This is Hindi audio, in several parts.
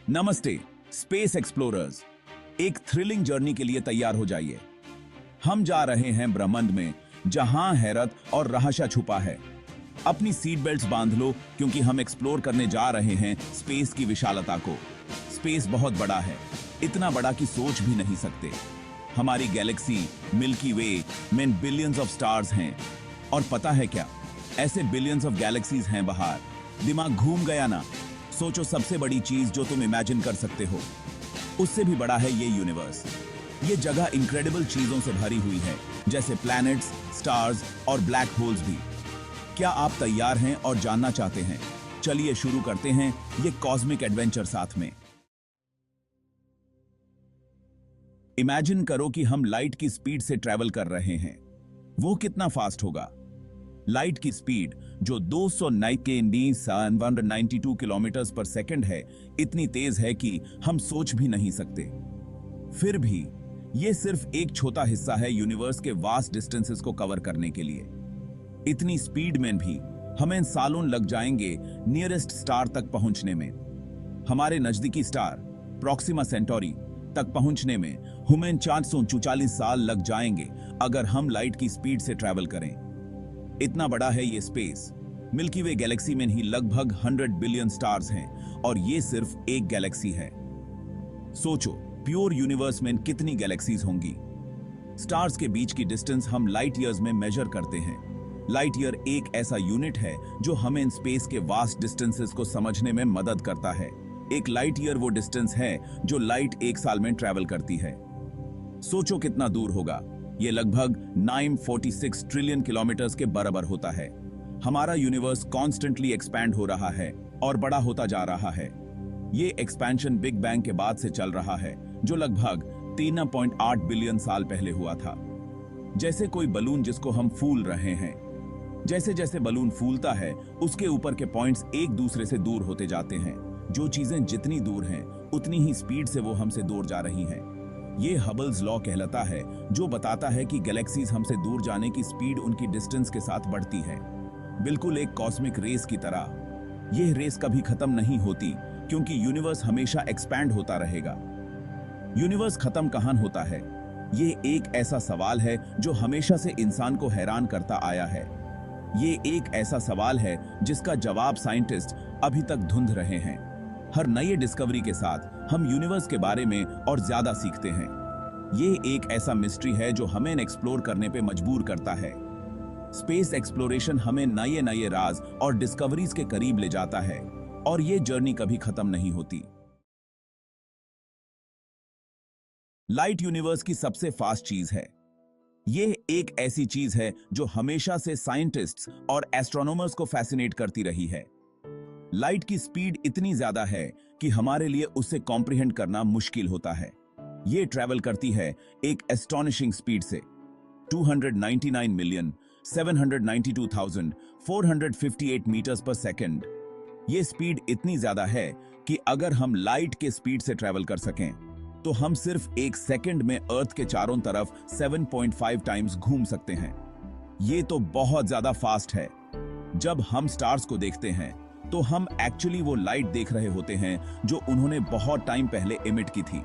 नमस्ते स्पेस एक्सप्लोरर्स। एक थ्रिलिंग जर्नी के लिए तैयार हो जाइए। हम जा रहे हैं ब्रह्मांड में जहां हैरत और रहस्य छुपा है। अपनी सीट बेल्ट्स बांध लो क्योंकि हम एक्सप्लोर करने जा रहे हैं स्पेस की विशालता को। स्पेस बहुत बड़ा है, इतना बड़ा कि सोच भी नहीं सकते। हमारी गैलेक्सी मिल्की वे में बिलियंस ऑफ स्टार्स हैं। और पता है क्या, ऐसे बिलियंस ऑफ गैलेक्सीज हैं बाहर। दिमाग घूम गया ना? सोचो, सबसे बड़ी चीज जो तुम इमेजिन कर सकते हो उससे भी बड़ा है ये यूनिवर्स। ये जगह इंक्रेडिबल चीजों से भरी हुई है, जैसे प्लैनेट्स, स्टार्स और ब्लैक होल्स भी। क्या आप तैयार हैं और जानना चाहते हैं? चलिए शुरू करते हैं ये कॉस्मिक एडवेंचर साथ में। इमेजिन करो कि हम लाइट की स्पीड से ट्रैवल कर रहे हैं। वो कितना फास्ट होगा? लाइट की स्पीड जो 292 किलोमीटर पर सेकंड है, इतनी तेज है कि हम सोच भी नहीं सकते। फिर भी ये सिर्फ एक छोटा हिस्सा है यूनिवर्स के वास्ट डिस्टेंसेस को कवर करने के लिए। इतनी स्पीड में भी हमें सालों लग जाएंगे नियरेस्ट स्टार तक पहुंचने में। हमारे नजदीकी स्टार प्रॉक्सिमा सेंटोरी तक पहुंचने में हमें 444 साल लग जाएंगे अगर हम लाइट की स्पीड से ट्रैवल करें। इतना बड़ा है ये स्पेस। मिल्की वे गैलेक्सी में ही लगभग 100 बिलियन स्टार्स हैं और ये सिर्फ एक गैलेक्सी है। सोचो, प्योर यूनिवर्स में कितनी गैलेक्सीज होंगी। स्टार्स के बीच की डिस्टेंस हम लाइट ईयर्स में मेजर करते हैं। लाइट ईयर एक ऐसा यूनिट है जो हमें स्पेस के वास्ट डिस्टेंसेस को समझने में मदद करता है। एक लाइट ईयर वो डिस्टेंस है जो लाइट एक साल में ट्रैवल करती है। सोचो कितना दूर होगा। ये लगभग 946 ट्रिलियन किलोमीटर्स के बराबर होता है। हमारा यूनिवर्स कॉन्स्टेंटली एक्सपैंड हो रहा है और बड़ा होता जा रहा है। ये एक्सपेंशन बिग बैंग के बाद से चल रहा है, जो लगभग 3.8 बिलियन साल पहले हुआ था। जैसे कोई बलून जिसको हम फूल रहे हैं। जैसे जैसे बलून फूलता है, उसके ऊपर के पॉइंट्स एक दूसरे से दूर होते जाते हैं। जो चीजें जितनी दूर हैं, उतनी ही स्पीड से वो हमसे दूर जा रही हैं। ये हबल्स लॉ कहलाता है, जो बताता है कि गैलेक्सीज हमसे दूर जाने की स्पीड उनकी डिस्टेंस के साथ बढ़ती है, बिल्कुल एक कॉस्मिक रेस की तरह। यह रेस कभी खत्म नहीं होती क्योंकि यूनिवर्स हमेशा एक्सपैंड होता रहेगा। यूनिवर्स खत्म कहाँ होता है? ये एक ऐसा सवाल है जो हमेशा से इंसान को हैरान करता आया है। ये एक ऐसा सवाल है जिसका जवाब साइंटिस्ट अभी तक ढूंढ रहे हैं। हर नई डिस्कवरी के साथ हम यूनिवर्स के बारे में और ज्यादा सीखते हैं। ये एक ऐसा मिस्ट्री है जो हमें एक्सप्लोर करने पे मजबूर करता है। स्पेस एक्सप्लोरेशन हमें नए नए राज और डिस्कवरीज के करीब ले जाता है और ये जर्नी कभी खत्म नहीं होती। लाइट यूनिवर्स की सबसे फास्ट चीज है। ये एक ऐसी चीज है जो हमेशा से साइंटिस्ट्स और एस्ट्रोनॉमर्स को फैसिनेट करती रही है। लाइट की स्पीड इतनी ज्यादा है कि हमारे लिए उसे कॉम्प्रिहेंड करना मुश्किल होता है। ये ट्रैवल करती है एक एस्टोनिशिंग स्पीड से 299,792,458 मीटर्स पर सेकंड। ये स्पीड इतनी ज्यादा है कि अगर हम लाइट के स्पीड से ट्रैवल कर सकें तो हम सिर्फ एक सेकंड में अर्थ के चारों तरफ 7.5 टाइम्स घूम सकते हैं। ये तो बहुत ज्यादा फास्ट है। जब हम स्टार्स को देखते हैं तो हम एक्चुअली वो लाइट देख रहे होते हैं जो उन्होंने बहुत टाइम पहले इमिट की थी।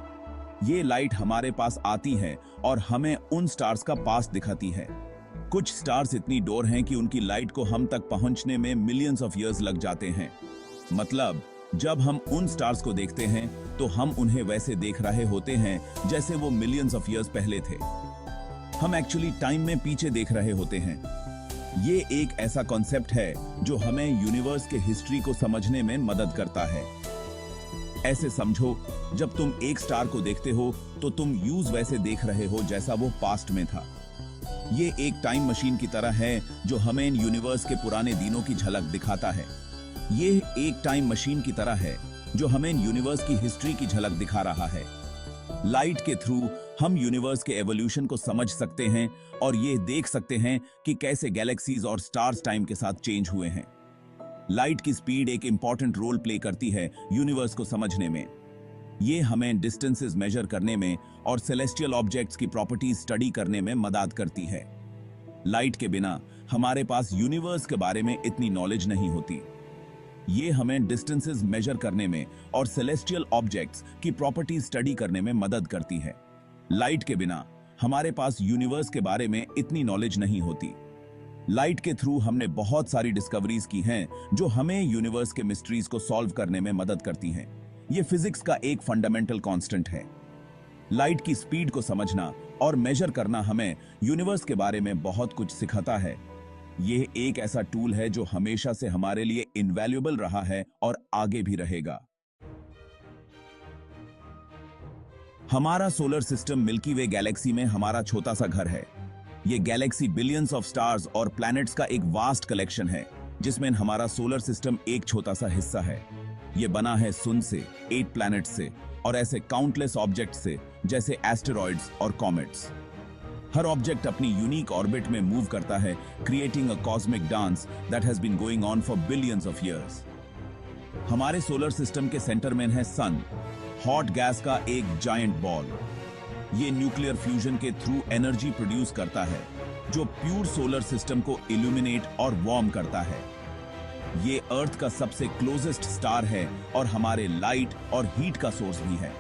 ये लाइट हमारे पास आती है और हमें उन स्टार्स का पास दिखाती है। कुछ स्टार्स इतनी दूर हैं कि उनकी लाइट को हम तक पहुंचने में मिलियंस ऑफ ईयर्स लग जाते हैं। मतलब जब हम उन स्टार्स को देखते हैं तो हम उन्हें वैसे देख रहे होते हैं जैसे वो मिलियंस ऑफ ईयर्स पहले थे। हम एक्चुअली टाइम में पीछे देख रहे होते हैं। ये एक ऐसा कॉन्सेप्ट है जो हमें यूनिवर्स के हिस्ट्री को समझने में मदद करता है। ऐसे समझो, जब तुम एक स्टार को देखते हो तो तुम यूज वैसे देख रहे हो जैसा वो पास्ट में था। ये एक टाइम मशीन की तरह है जो हमें यूनिवर्स के पुराने दिनों की झलक दिखाता है। ये एक टाइम मशीन की तरह है जो हमें यूनिवर्स की हिस्ट्री की झलक दिखा रहा है। लाइट के थ्रू हम यूनिवर्स के एवोल्यूशन को समझ सकते हैं और ये देख सकते हैं कि कैसे गैलेक्सीज और स्टार्स टाइम के साथ चेंज हुए हैं। लाइट की स्पीड एक इंपॉर्टेंट रोल प्ले करती है यूनिवर्स को समझने में। ये हमें डिस्टेंसेस मेजर करने में और सेलेस्टियल ऑब्जेक्ट्स की प्रॉपर्टीज स्टडी करने में मदद करती है। लाइट के बिना हमारे पास यूनिवर्स के बारे में इतनी नॉलेज नहीं होती। ये हमें डिस्टेंसेस मेजर करने में और सेलेस्टियल ऑब्जेक्ट्स की प्रॉपर्टी स्टडी करने में मदद करती है। लाइट के बिना हमारे पास यूनिवर्स के बारे में इतनी नॉलेज नहीं होती। लाइट के थ्रू हमने बहुत सारी डिस्कवरीज की हैं जो हमें यूनिवर्स के मिस्ट्रीज को सॉल्व करने में मदद करती हैं। ये फिजिक्स का एक फंडामेंटल कांस्टेंट है। लाइट की स्पीड को समझना और मेजर करना हमें यूनिवर्स के बारे में बहुत कुछ सिखाता है। ये एक ऐसा टूल है जो हमेशा से हमारे लिए इनवैल्यूएबल रहा है और आगे भी रहेगा। हमारा सोलर सिस्टम मिल्की वे गैलेक्सी में हमारा छोटा सा घर है। ये गैलेक्सी बिलियंस ऑफ स्टार्स और प्लैनेट्स का एक वास्ट कलेक्शन है जिसमें हमारा सोलर सिस्टम एक छोटा सा हिस्सा है। ये बना है सन से, 8 प्लैनेट्स से और ऐसे काउंटलेस ऑब्जेक्ट्स से जैसे एस्टेरॉइड्स और कॉमेट्स। हर ऑब्जेक्ट अपनी यूनिक ऑर्बिट में मूव करता है, creating a cosmic dance that has been going on for billions of years. हमारे सोलर सिस्टम के सेंटर में है सन, हॉट गैस का एक जायंट बॉल। ये न्यूक्लियर फ्यूजन के थ्रू एनर्जी प्रोड्यूस करता है जो प्यूर सोलर सिस्टम को इल्यूमिनेट और वार्म करता है। ये अर्थ का सबसे क्लोजेस्ट स्टार है और हमारे लाइट और हीट का सोर्स भी है।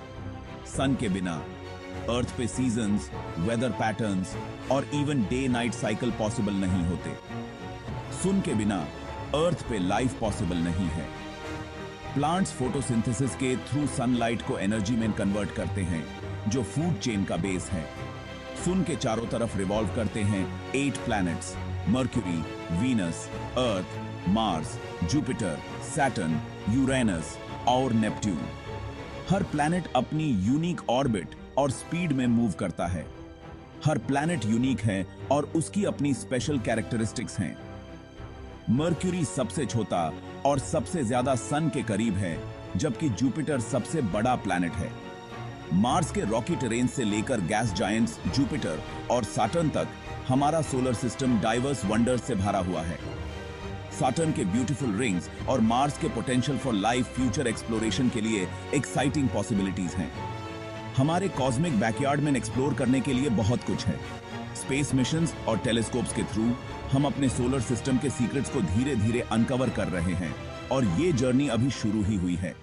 सन के बिना अर्थ पे सीजन्स, वेदर पैटर्न्स और even day night cycle possible नहीं होते। सन के बिना अर्थ पे लाइफ पॉसिबल नहीं है। प्लांट्स फोटोसिंथेसिस के थ्रू सनलाइट को एनर्जी में कन्वर्ट करते हैं जो फूड चेन का बेस है। सन के चारों तरफ रिवॉल्व करते हैं 8 प्लैनेट्स, मर्क्यूरी, वीनस, अर्थ, मार्स, जुपिटर, सैटर्न, यूरेनस और नेपट्यून। हर प्लैनेट अपनी यूनिक ऑर्बिट और स्पीड में मूव करता है। हर प्लैनेट यूनिक है और उसकी अपनी स्पेशल कैरेक्टरिस्टिक्स हैं। मर्क्यूरी सबसे छोटा और सबसे ज्यादा सन के करीब है, जबकि जुपिटर सबसे बड़ा प्लैनेट है। मार्स के रॉकी टेरेन से लेकर गैस जायंट्स जुपिटर और सैटर्न तक हमारा सोलर सिस्टम डाइवर्स वंडर्स से भरा हुआ है। सैटर्न के ब्यूटीफुल रिंग्स और मार्स के potential for life future exploration के लिए एक्साइटिंग पॉसिबिलिटीज हैं। हमारे कॉस्मिक बैकयार्ड में एक्सप्लोर करने के लिए बहुत कुछ है। स्पेस मिशंस और टेलीस्कोप्स के थ्रू हम अपने सोलर सिस्टम के सीक्रेट्स को धीरे धीरे अनकवर कर रहे हैं और ये जर्नी अभी शुरू ही हुई है।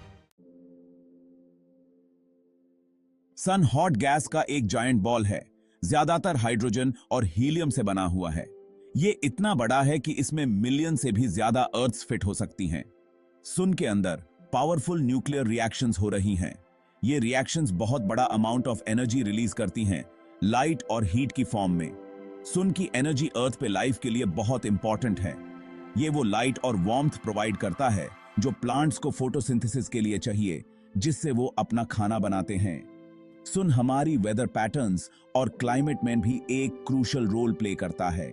सन हॉट गैस का एक जायंट बॉल है, ज्यादातर हाइड्रोजन और हीलियम से बना हुआ है। ये इतना बड़ा है कि इसमें मिलियन से भी ज्यादा अर्थ्स फिट हो सकती हैं। सन के अंदर पावरफुल न्यूक्लियर रिएक्शंस हो रही हैं। ये रिएक्शंस बहुत बड़ा अमाउंट ऑफ एनर्जी रिलीज करती हैं, लाइट और हीट की फॉर्म में। सन की एनर्जी अर्थ पे लाइफ के लिए बहुत इंपॉर्टेंट है। ये वो लाइट और वार्मथ प्रोवाइड करता है जो प्लांट्स को फोटोसिंथेसिस के लिए चाहिए, जिससे वो अपना खाना बनाते हैं। सन हमारी वेदर पैटर्न्स और क्लाइमेट में भी एक क्रूशियल रोल प्ले करता है।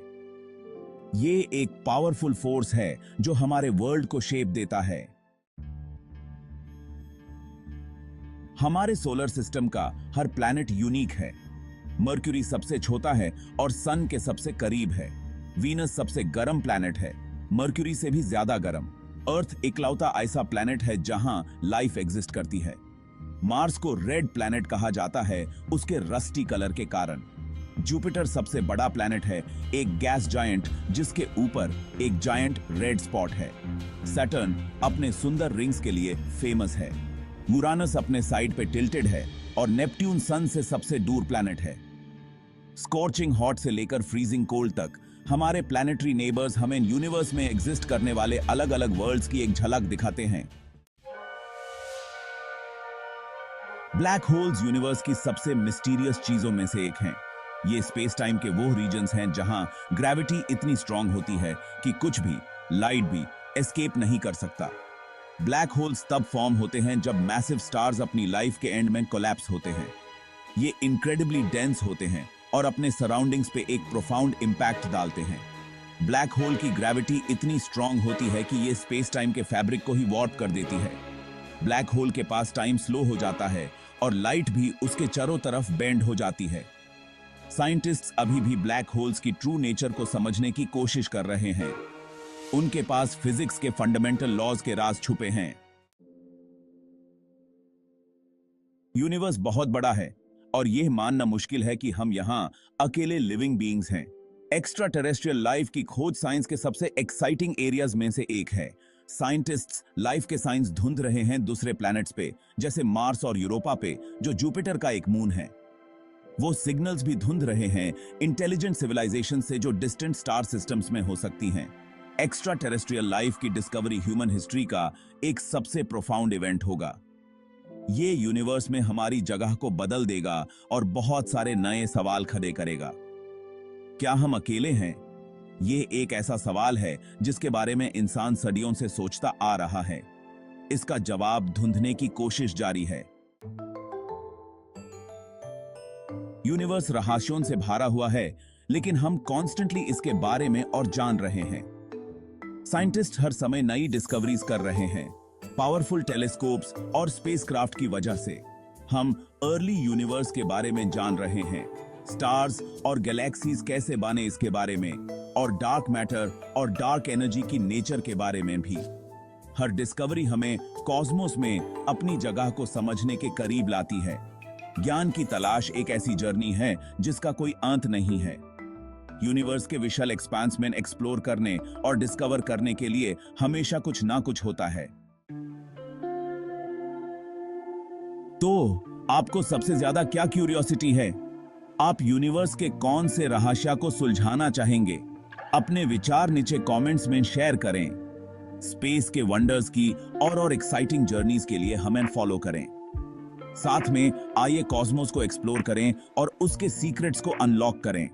ये एक पावरफुल फोर्स है जो हमारे वर्ल्ड को शेप देता है। हमारे सोलर सिस्टम का हर प्लैनेट यूनिक है। मर्क्यूरी सबसे छोटा है और सन के सबसे करीब है। वीनस सबसे गर्म प्लैनेट है, मर्क्यूरी से भी ज्यादा गर्म। अर्थ इकलौता ऐसा प्लैनेट है जहां लाइफ एग्जिस्ट करती है। मार्स को रेड प्लैनेट कहा जाता है उसके रस्टी कलर के कारण। जुपिटर सबसे बड़ा प्लैनेट है, एक गैस जायंट जिसके ऊपर एक जायंट रेड स्पॉट है। सैटर्न अपने सुंदर रिंग्स के लिए फेमस है। यूरानस अपने साइड पे टिल्टेड है और नेपट्यून सन से सबसे दूर प्लैनेट है। स्कॉर्चिंग हॉट से लेकर फ्रीजिंग कोल्ड तक हमारे प्लैनेटरी नेबर्स हमें यूनिवर्स में एग्जिस्ट करने वाले अलग अलग वर्ल्ड्स की एक झलक दिखाते हैं। ब्लैक होल्स यूनिवर्स की सबसे मिस्टीरियस चीजों में से एक हैं। ये स्पेस टाइम के वो रीजन्स हैं जहां ग्रेविटी इतनी स्ट्रांग होती है कि कुछ भी, लाइट भी एस्केप नहीं कर सकता। ब्लैक होल्स तब फॉर्म होते हैं जब मैसिव स्टार्स अपनी लाइफ के एंड में कोलैप्स होते हैं। ये इनक्रेडिबली डेंस होते हैं और अपने सराउंडिंग्स पे एक प्रोफाउंड इंपैक्ट डालते हैं। ब्लैक होल की ग्रेविटी इतनी स्ट्रांग होती है कि ये स्पेस टाइम के फैब्रिक को ही वॉर्प कर देती है। ब्लैक होल के पास टाइम स्लो हो जाता है और लाइट भी उसके चारों तरफ बेंड हो जाती है। साइंटिस्ट्स अभी भी ब्लैक होल्स की ट्रू नेचर को समझने की कोशिश कर रहे हैं। उनके पास फिजिक्स के फंडामेंटल लॉज के राज छुपे हैं। यूनिवर्स बहुत बड़ा है और यह मानना मुश्किल है कि हम यहां अकेले लिविंग बीइंग्स हैं। एक्स्ट्रा टेरेस्ट्रियल लाइफ की खोज साइंस के सबसे एक्साइटिंग एरियाज में से एक है। साइंटिस्ट्स लाइफ के साइंस ढूंढ रहे हैं दूसरे प्लैनेट्स पे, जैसे मार्स और यूरोपा पे, जो जुपिटर का एक मून है। वो सिग्नल्स भी ढूंढ रहे हैं इंटेलिजेंट सिविलाइजेशन से जो डिस्टेंट स्टार सिस्टम्स में हो सकती हैं। एक्स्ट्रा टेरेस्ट्रियल लाइफ की डिस्कवरी ह्यूमन हिस्ट्री का एक सबसे प्रोफाउंड इवेंट होगा। ये यूनिवर्स में हमारी जगह को बदल देगा और बहुत सारे नए सवाल खड़े करेगा। क्या हम अकेले हैं? ये एक ऐसा सवाल है जिसके बारे में इंसान सदियों से सोचता आ रहा है। इसका जवाब ढूंढने की कोशिश जारी है। यूनिवर्स रहस्यों से भरा हुआ है, लेकिन हम कॉन्स्टेंटली इसके बारे में और जान रहे हैं। साइंटिस्ट हर समय नई डिस्कवरीज कर रहे हैं। पावरफुल टेलीस्कोप्स और स्पेसक्राफ्ट की वजह से हम अर्ली यूनिवर्स के बारे में जान रहे हैं। स्टार्स और गैलेक्सीज कैसे बने इसके बारे में, और डार्क मैटर और डार्क एनर्जी की नेचर के बारे में भी। हर डिस्कवरी हमें कॉस्मोस में अपनी जगह को समझने के करीब लाती है। ज्ञान की तलाश एक ऐसी जर्नी है जिसका कोई अंत नहीं है। यूनिवर्स के विशाल एक्सपांस में एक्सप्लोर करने और डिस्कवर करने के लिए हमेशा कुछ ना कुछ होता है। तो आपको सबसे ज्यादा क्या क्यूरियोसिटी है? आप यूनिवर्स के कौन से रहस्य को सुलझाना चाहेंगे? अपने विचार नीचे कमेंट्स में शेयर करें। स्पेस के वंडर्स की और एक्साइटिंग जर्नीज के लिए हमें फॉलो करें। साथ में आइए कॉस्मोस को एक्सप्लोर करें और उसके सीक्रेट्स को अनलॉक करें।